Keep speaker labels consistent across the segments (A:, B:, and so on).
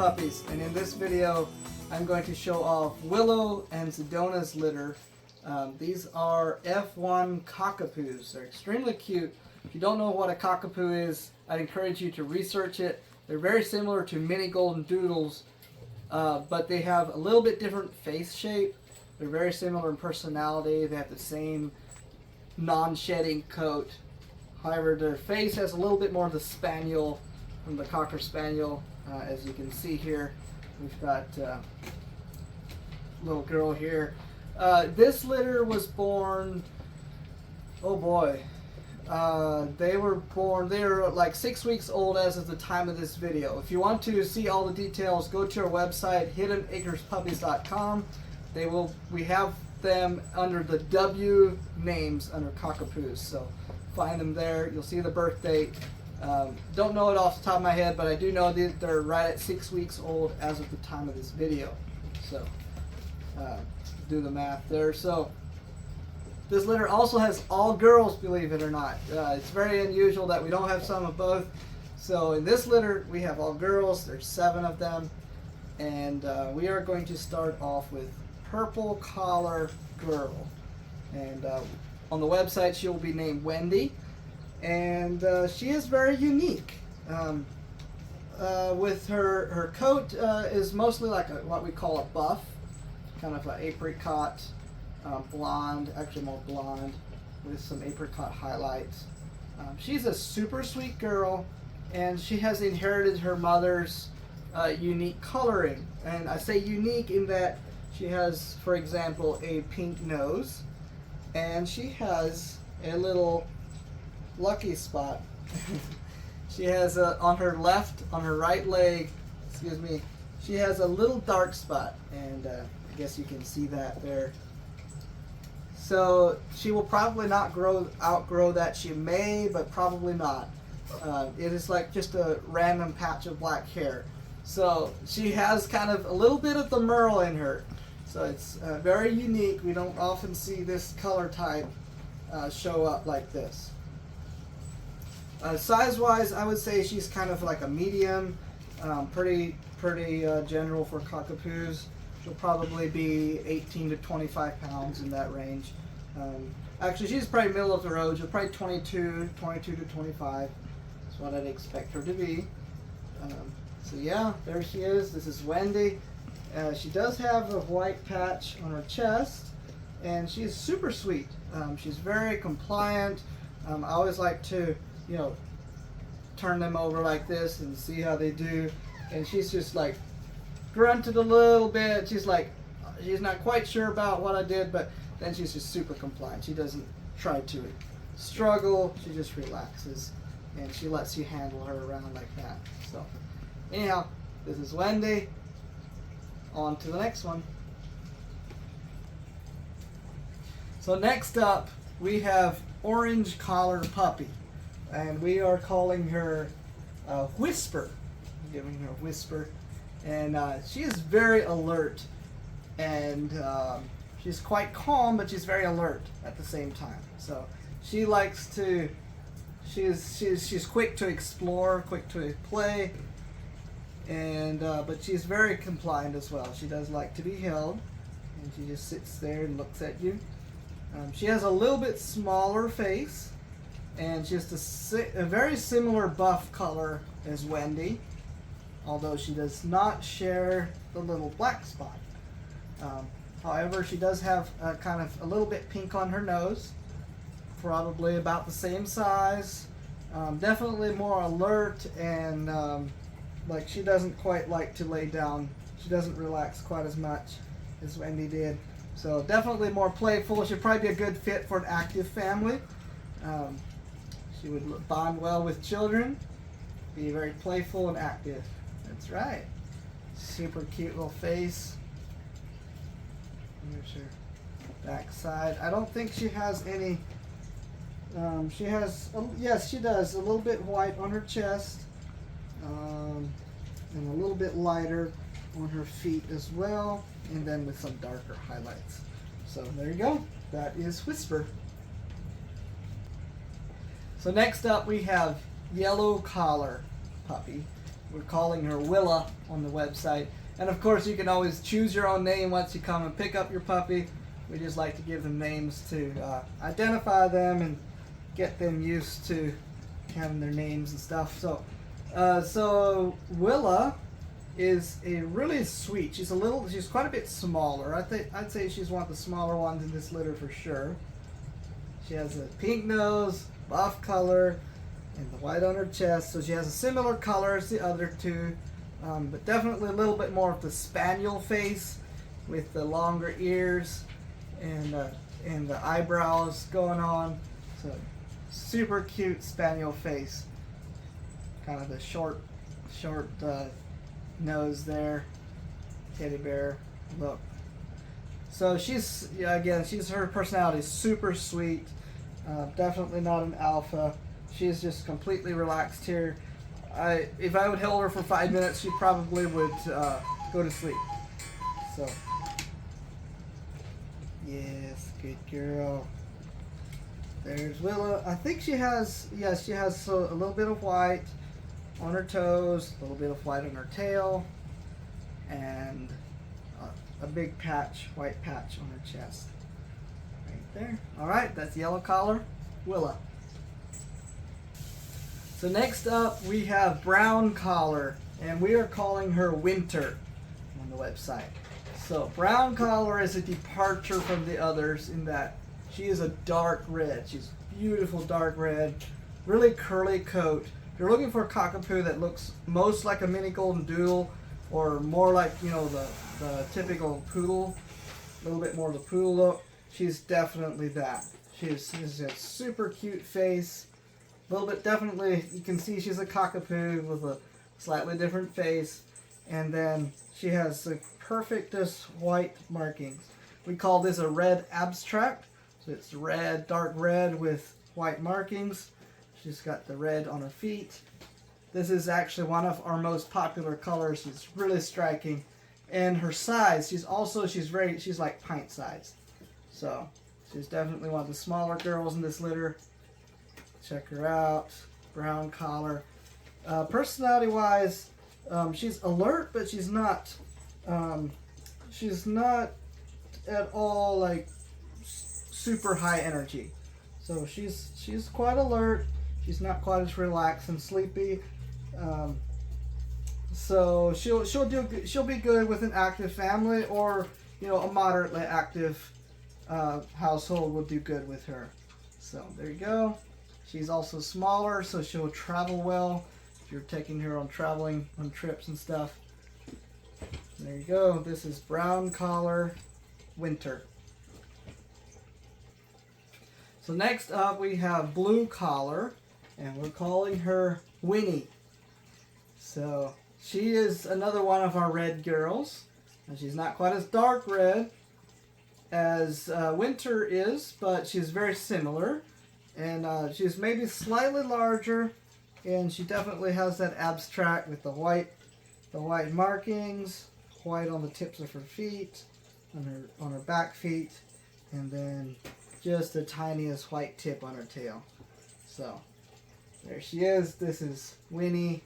A: Puppies, and in this video I'm going to show off Willow and Sedona's litter. These are F1 Cockapoos. They're extremely cute. If you don't know what a Cockapoo is, I'd encourage you to research it. They're very similar to mini golden doodles, but they have a little bit different face shape. They're very similar in personality. They have the same non-shedding coat. However, their face has a little bit more of the spaniel from the Cocker Spaniel. As you can see here, we've got a little girl here. This litter was born, oh boy, they were like 6 weeks old as of the time of this video. If you want to see all the details, go to our website, hiddenacrespuppies.com. We have them under the W names under Cockapoos, so find them there. You'll see the birth date. Don't know it off the top of my head, but I do know that they're right at 6 weeks old as of the time of this video. So do the math there. So this litter also has all girls, believe it or not. It's very unusual that we don't have some of both. So in this litter we have all girls. There's 7 of them, and we are going to start off with Purple Collar Girl, and on the website she will be named Wendy. And she is very unique. With her coat is mostly like what we call a buff, kind of an apricot blonde, actually more blonde, with some apricot highlights. She's a super sweet girl, and she has inherited her mother's unique coloring. And I say unique in that she has, for example, a pink nose, and she has a little lucky spot. She has on her right leg, excuse me, she has a little dark spot, and I guess you can see that there. So she will probably not outgrow that. She may, but probably not. It is like just a random patch of black hair. So she has kind of a little bit of the merle in her. So it's very unique. We don't often see this color type show up like this. Size-wise, I would say she's kind of like a medium, pretty general for Cockapoos. She'll probably be 18 to 25 pounds, in that range. Actually, she's probably middle of the road. She's probably 22 to 25. That's what I'd expect her to be. So yeah, there she is. This is Wendy. She does have a white patch on her chest, and she's super sweet. She's very compliant. I always like to, turn them over like this and see how they do. And she's just like grunted a little bit. She's not quite sure about what I did, but then she's just super compliant. She doesn't try to struggle. She just relaxes, and she lets you handle her around like that. So anyhow, this is Wendy. On to the next one. So next up we have Orange Collar Puppy, and we are calling her Whisper, giving her Whisper. And she is very alert, and she's quite calm, but she's very alert at the same time. So she likes to, she's quick to explore, quick to play, and but she's very compliant as well. She does like to be held, and she just sits there and looks at you. She has a little bit smaller face, and she has a very similar buff color as Wendy, although she does not share the little black spot. However, she does have kind of a little bit pink on her nose, probably about the same size. Definitely more alert, and like she doesn't quite like to lay down. She doesn't relax quite as much as Wendy did. So definitely more playful. She'd probably be a good fit for an active family. She would bond well with children, be very playful and active. That's right. Super cute little face. Here's her back side. I don't think she has any, she has, yes she does, a little bit white on her chest, and a little bit lighter on her feet as well, and then with some darker highlights. So there you go. That is Whisper. So next up we have Yellow Collar Puppy. we're calling her Willa on the website. And of course, you can always choose your own name once you come and pick up your puppy. We just like to give them names to identify them and get them used to having their names and stuff. So Willa is a really sweet. She's quite a bit smaller. I'd say she's one of the smaller ones in this litter for sure. She has a pink nose, buff color, and the white on her chest. So she has a similar color as the other two, but definitely a little bit more of the spaniel face with the longer ears and the eyebrows going on. So super cute spaniel face. Kind of the short nose there, teddy bear look. So her personality is super sweet. Definitely not an alpha. She's just completely relaxed here. If I would hold her for 5 minutes, she probably would go to sleep. So, yes, good girl. There's Willa. I think she has a little bit of white on her toes, a little bit of white on her tail, and a big white patch on her chest. Right there. Alright, that's yellow collar, Willa. So next up we have brown collar, and we are calling her Winter on the website. So brown collar is a departure from the others in that she is a dark red. She's beautiful dark red, really curly coat. If you're looking for a Cockapoo that looks most like a mini golden doodle, or more like, the typical poodle, a little bit more of the poodle look, she's definitely that. She's a super cute face. A little bit, definitely, you can see she's a Cockapoo with a slightly different face. And then she has the perfectest white markings. We call this a red abstract. So it's red, dark red with white markings. She's got the red on her feet. This is actually one of our most popular colors. It's really striking. And her size, she's like pint size. So she's definitely one of the smaller girls in this litter. Check her out. Brown collar. Personality wise, she's alert, but she's not at all like super high energy. So she's quite alert. She's not quite as relaxed and sleepy. So she'll be good with an active family, or a moderately active household will do good with her. So there you go. She's also smaller, so she'll travel well if you're taking her on trips and stuff. There you go. This is brown collar Winter. So next up we have blue collar, and we're calling her Winnie. So she is another one of our red girls, and she's not quite as dark red as Winter is, but she's very similar, and she's maybe slightly larger, and she definitely has that abstract with the white markings, white on the tips of her feet, on her back feet, and then just the tiniest white tip on her tail. So there she is. This is Winnie.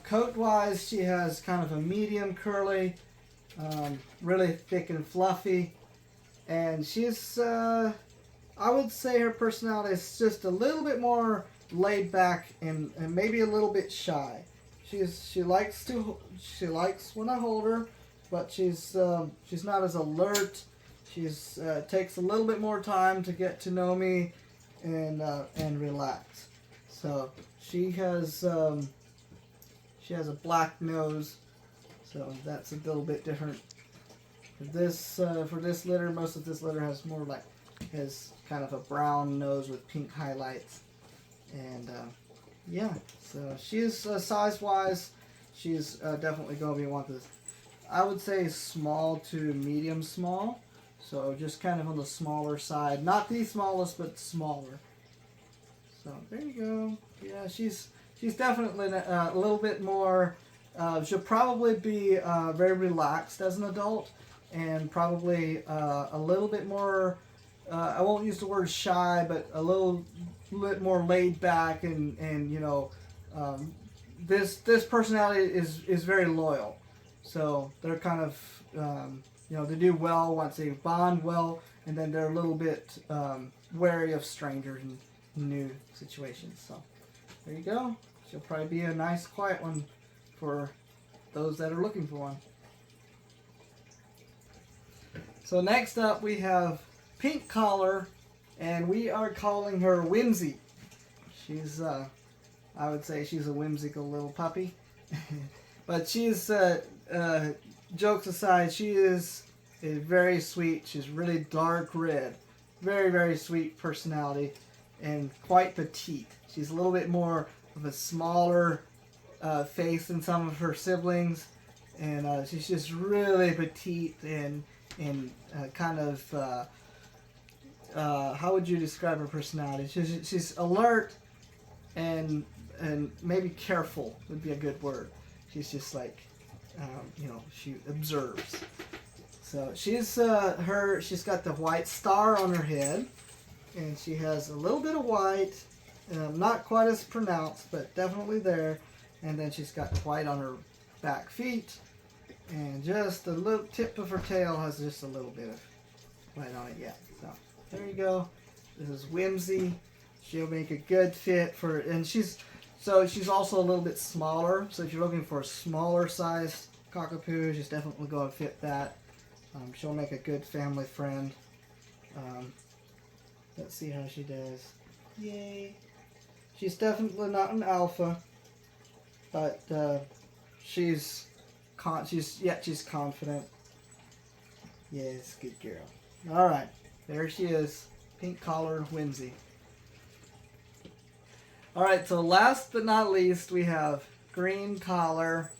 A: Coat wise, she has kind of a medium curly, really thick and fluffy, and she's I would say her personality is just a little bit more laid back and maybe a little bit shy. She likes when I hold her, but she's not as alert. She's takes a little bit more time to get to know me and relax. So she has a black nose, so that's a little bit different. For this litter, most of this litter has kind of a brown nose with pink highlights, and yeah. So she's size wise, she's definitely going to be one of the, I would say, small to medium small. So just kind of on the smaller side, not the smallest, but smaller. So there you go. Yeah, she's definitely a little bit more. She'll probably be very relaxed as an adult, and probably a little bit more. I won't use the word shy, but a little bit more laid back and this personality is very loyal. So they're kind of, you know, they do well once they bond well, and then they're a little bit wary of strangers and new situations. So there you go. She'll probably be a nice, quiet one for those that are looking for one. So next up we have Pink Collar, and we are calling her Whimsey. She's, I would say she's a whimsical little puppy. But she's, jokes aside, she is very sweet. She's really dark red. Very, very sweet personality and quite petite. She's a little bit more of a smaller face than some of her siblings. And she's just really petite and kind of, how would you describe her personality? She's alert and maybe careful would be a good word. She's just like, you know, she observes. So she's got the white star on her head, and she has a little bit of white, not quite as pronounced, but definitely there. And then she's got white on her back feet, and just the little tip of her tail has just a little bit of white on it yet. So there you go. This is Whimsey. She'll make a good fit for, and she's also a little bit smaller. So if you're looking for a smaller size Cockapoo, she's definitely going to fit that. She'll make a good family friend. Let's see how she does. Yay! She's definitely not an alpha, but she's confident. Yes, good girl. All right, there she is, Pink Collar Whimsey. All right, so last but not least, we have Green Collar.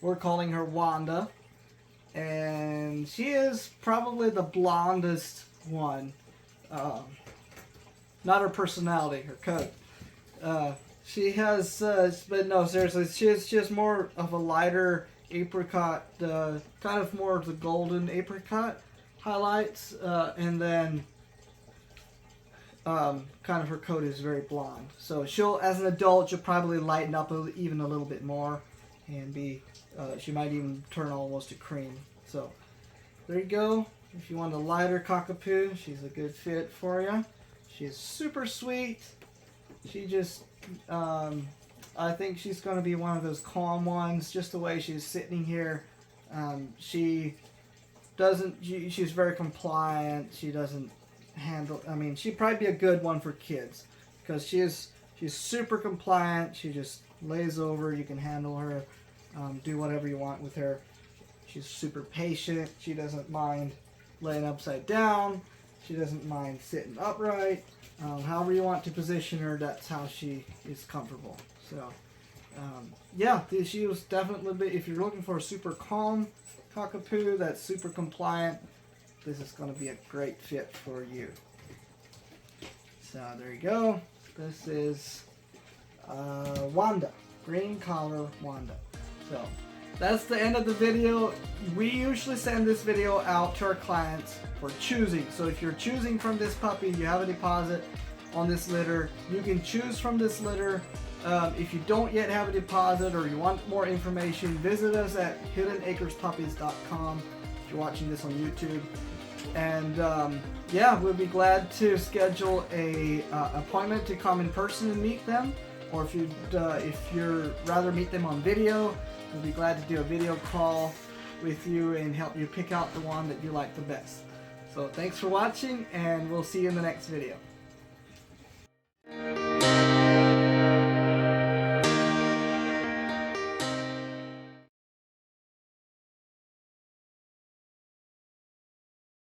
A: We're calling her Wanda. And she is probably the blondest one. Not her personality, her coat. She has, but no, seriously, she has more of a lighter apricot, kind of more of the golden apricot highlights, and then kind of her coat is very blonde. So she'll, as an adult, she'll probably lighten up even a little bit more, and be, she might even turn almost to cream. So there you go. If you want a lighter Cockapoo, she's a good fit for you. She's super sweet. She just, I think she's going to be one of those calm ones, just the way she's sitting here. She's very compliant. She doesn't handle, I mean, she'd probably be a good one for kids, because she's super compliant. She just lays over. You can handle her, do whatever you want with her. She's super patient. She doesn't mind laying upside down. She doesn't mind sitting upright. However you want to position her, that's how she is comfortable. So, yeah, she was definitely, if you're looking for a super calm Cockapoo that's super compliant, this is going to be a great fit for you. So there you go. This is Wanda. Green Collar Wanda. So that's the end of the video. We usually send this video out to our clients for choosing. So if you're choosing from this puppy, you have a deposit on this litter. You can choose from this litter. If you don't yet have a deposit or you want more information, visit us at hiddenacrespuppies.com if you're watching this on YouTube. And yeah, we'll be glad to schedule a appointment to come in person and meet them. Or if you'd rather meet them on video, we'll be glad to do a video call with you and help you pick out the one that you like the best. So thanks for watching, and we'll see you in the next video.